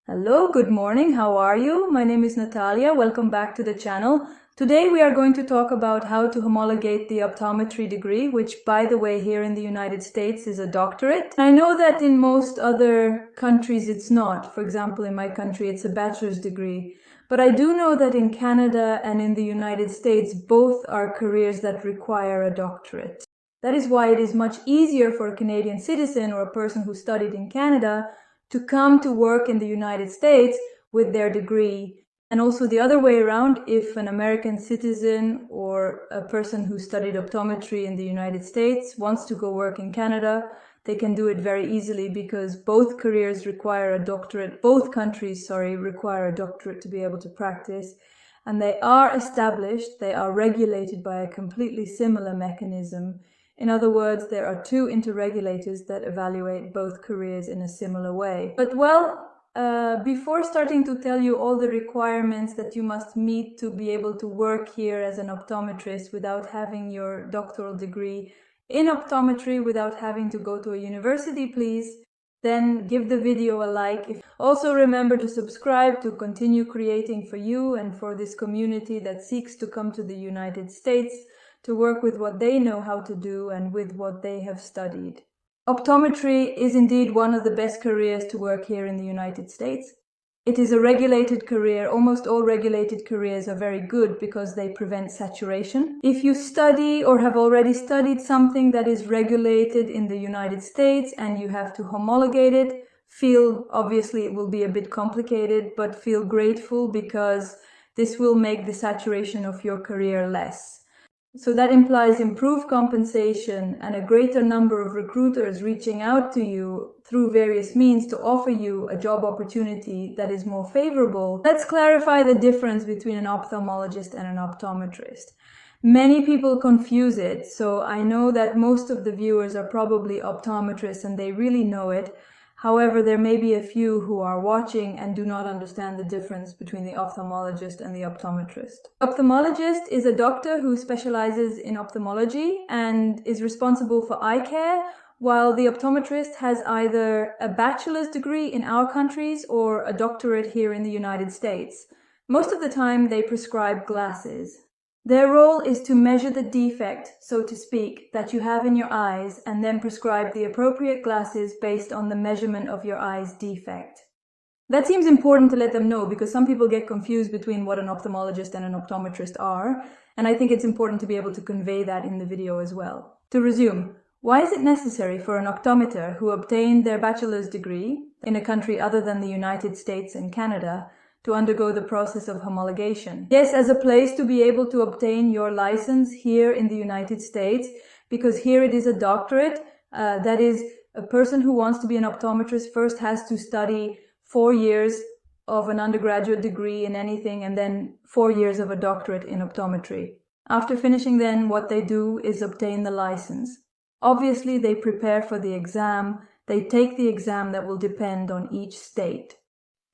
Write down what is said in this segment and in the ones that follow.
Hello, good morning. How are you? My name is Natalia. Welcome back to the channel. Today we are going to talk about how to homologate the optometry degree, which, by the way, here in the United States is a doctorate. I know that in most other countries it's not. For example, in my country it's a bachelor's degree. But I do know that in Canada and in the United States, both are careers that require a doctorate. That is why it is much easier for a Canadian citizen or a person who studied in Canada to come to work in the United States with their degree. And also the other way around, if an American citizen or a person who studied optometry in the United States wants to go work in Canada, they can do it very easily because both careers require a doctorate, both countries, require a doctorate to be able to practice. And they are established, they are regulated by a completely similar mechanism. In other words, there are two interregulators that evaluate both careers in a similar way. But before starting to tell you all the requirements that you must meet to be able to work here as an optometrist without having your doctoral degree in optometry, without having to go to a university, please, then give the video a like. Also remember to subscribe to continue creating for you and for this community that seeks to come to the United States to work with what they know how to do and with what they have studied. Optometry is indeed one of the best careers to work here in the United States. It is a regulated career. Almost all regulated careers are very good because they prevent saturation. If you study or have already studied something that is regulated in the United States and you have to homologate it, obviously it will be a bit complicated, but feel grateful because this will make the saturation of your career less. So that implies improved compensation and a greater number of recruiters reaching out to you through various means to offer you a job opportunity that is more favorable. Let's clarify the difference between an ophthalmologist and an optometrist. Many people confuse it, so I know that most of the viewers are probably optometrists and they really know it. However, there may be a few who are watching and do not understand the difference between the ophthalmologist and the optometrist. Ophthalmologist is a doctor who specializes in ophthalmology and is responsible for eye care, while the optometrist has either a bachelor's degree in our countries or a doctorate here in the United States. Most of the time they prescribe glasses. Their role is to measure the defect, so to speak, that you have in your eyes and then prescribe the appropriate glasses based on the measurement of your eye's defect. That seems important to let them know because some people get confused between what an ophthalmologist and an optometrist are, and I think it's important to be able to convey that in the video as well. To resume, why is it necessary for an optometer who obtained their bachelor's degree in a country other than the United States and Canada to undergo the process of homologation? Yes, as a place to be able to obtain your license here in the United States, because here it is a doctorate. That is, a person who wants to be an optometrist first has to study 4 years of an undergraduate degree in anything and then 4 years of a doctorate in optometry. After finishing then, what they do is obtain the license. Obviously, they prepare for the exam. They take the exam that will depend on each state.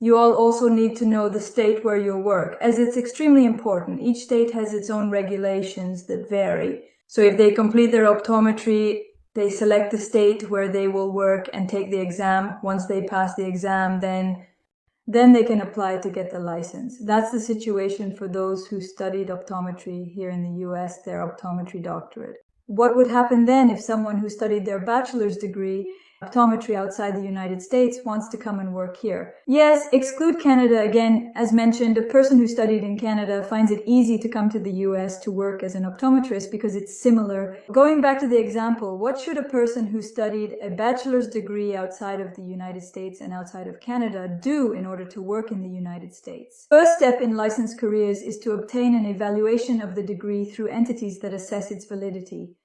You all also need to know the state where you work, as it's extremely important. Each state has its own regulations that vary. So if they complete their optometry, they select the state where they will work and take the exam. Once they pass the exam, then they can apply to get the license. That's the situation for those who studied optometry here in the US, their optometry doctorate. What would happen then if someone who studied their bachelor's degree optometry outside the United States wants to come and work here? Yes, exclude Canada again. As mentioned, a person who studied in Canada finds it easy to come to the US to work as an optometrist because it's similar. Going back to the example, what should a person who studied a bachelor's degree outside of the United States and outside of Canada do in order to work in the United States? First step in licensed careers is to obtain an evaluation of the degree through entities that assess its validity.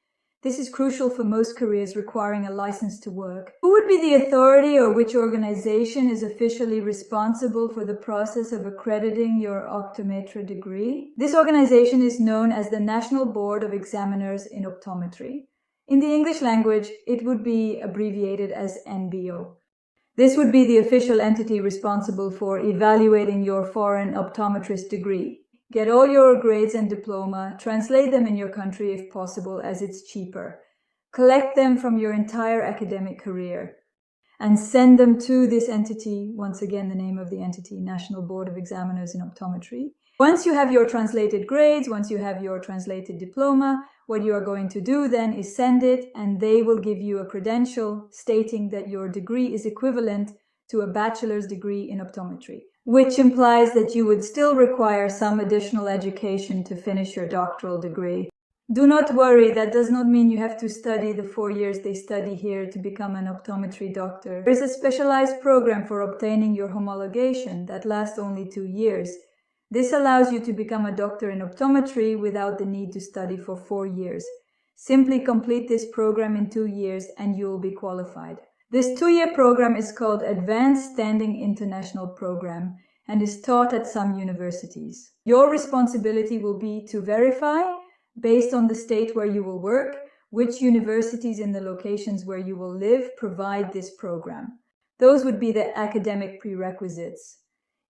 This is crucial for most careers requiring a license to work. Who would be the authority or which organization is officially responsible for the process of accrediting your optometry degree? This organization is known as the National Board of Examiners in Optometry. In the English language, it would be abbreviated as NBO. This would be the official entity responsible for evaluating your foreign optometrist degree. Get all your grades and diploma, translate them in your country if possible, as it's cheaper. Collect them from your entire academic career. and send them to this entity, once again the name of the entity, National Board of Examiners in Optometry. Once you have your translated grades, once you have your translated diploma, what you are going to do then is send it, and they will give you a credential stating that your degree is equivalent to a bachelor's degree in optometry, which implies that you would still require some additional education to finish your doctoral degree. Do not worry, that does not mean you have to study the 4 years they study here to become an optometry doctor. There is a specialized program for obtaining your homologation that lasts only 2 years. This allows you to become a doctor in optometry without the need to study for 4 years. Simply complete this program in 2 years and you will be qualified. This 2-year program is called Advanced Standing International Program and is taught at some universities. Your responsibility will be to verify, based on the state where you will work, which universities in the locations where you will live provide this program. Those would be the academic prerequisites.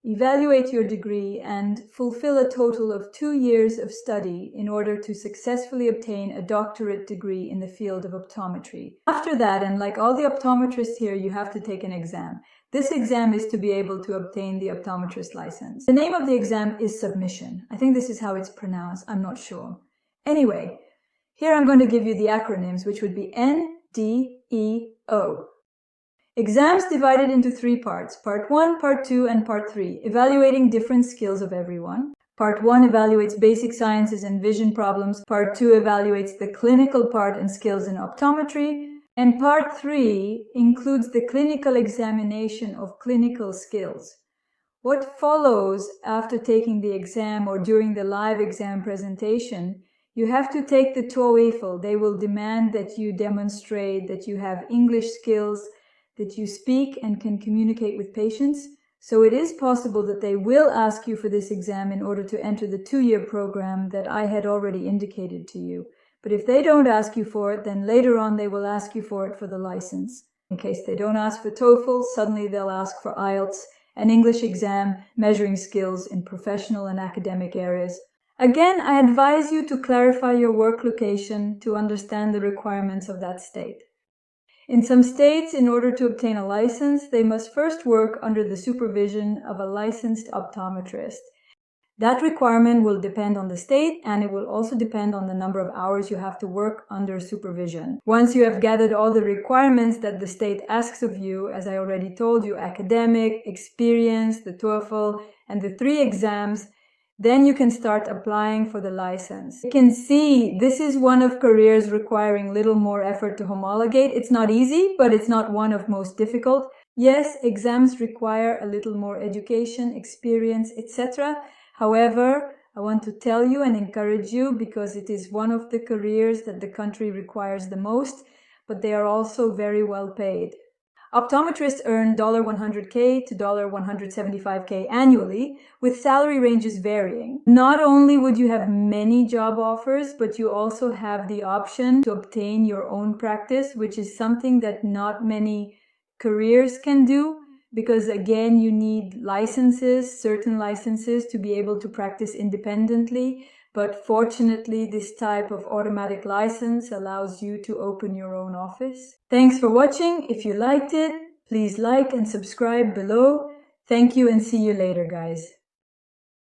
Evaluate your degree and fulfill a total of 2 years of study in order to successfully obtain a doctorate degree in the field of optometry. After that, and like all the optometrists here, you have to take an exam. This exam is to be able to obtain the optometrist license. The name of the exam is submission. I think this is how it's pronounced. I'm not sure. Anyway, here I'm going to give you the acronyms, which would be NDEO. Exams divided into 3 parts, Part 1, Part 2, and Part 3, evaluating different skills of everyone. Part 1 evaluates basic sciences and vision problems. Part 2 evaluates the clinical part and skills in optometry. And Part 3 includes the clinical examination of clinical skills. What follows after taking the exam or during the live exam presentation, you have to take the TOEFL. They will demand that you demonstrate that you have English skills, that you speak and can communicate with patients. So it is possible that they will ask you for this exam in order to enter the 2-year program that I had already indicated to you. But if they don't ask you for it, then later on they will ask you for it for the license. In case they don't ask for TOEFL, suddenly they'll ask for IELTS, an English exam measuring skills in professional and academic areas. Again, I advise you to clarify your work location to understand the requirements of that state. In some states, in order to obtain a license, they must first work under the supervision of a licensed optometrist. That requirement will depend on the state, and it will also depend on the number of hours you have to work under supervision. Once you have gathered all the requirements that the state asks of you, as I already told you, academic, experience, the TOEFL, and the 3 exams, then you can start applying for the license. You can see this is one of careers requiring little more effort to homologate. It's not easy, but it's not one of most difficult. Yes, exams require a little more education, experience, etc. However, I want to tell you and encourage you because it is one of the careers that the country requires the most, but they are also very well paid. Optometrists earn $100K to $175K annually, with salary ranges varying. Not only would you have many job offers, but you also have the option to obtain your own practice, which is something that not many careers can do, because again, you need licenses, certain licenses to be able to practice independently. But fortunately, this type of automatic license allows you to open your own office. Thanks for watching. If you liked it, please like and subscribe below. Thank you and see you later, guys.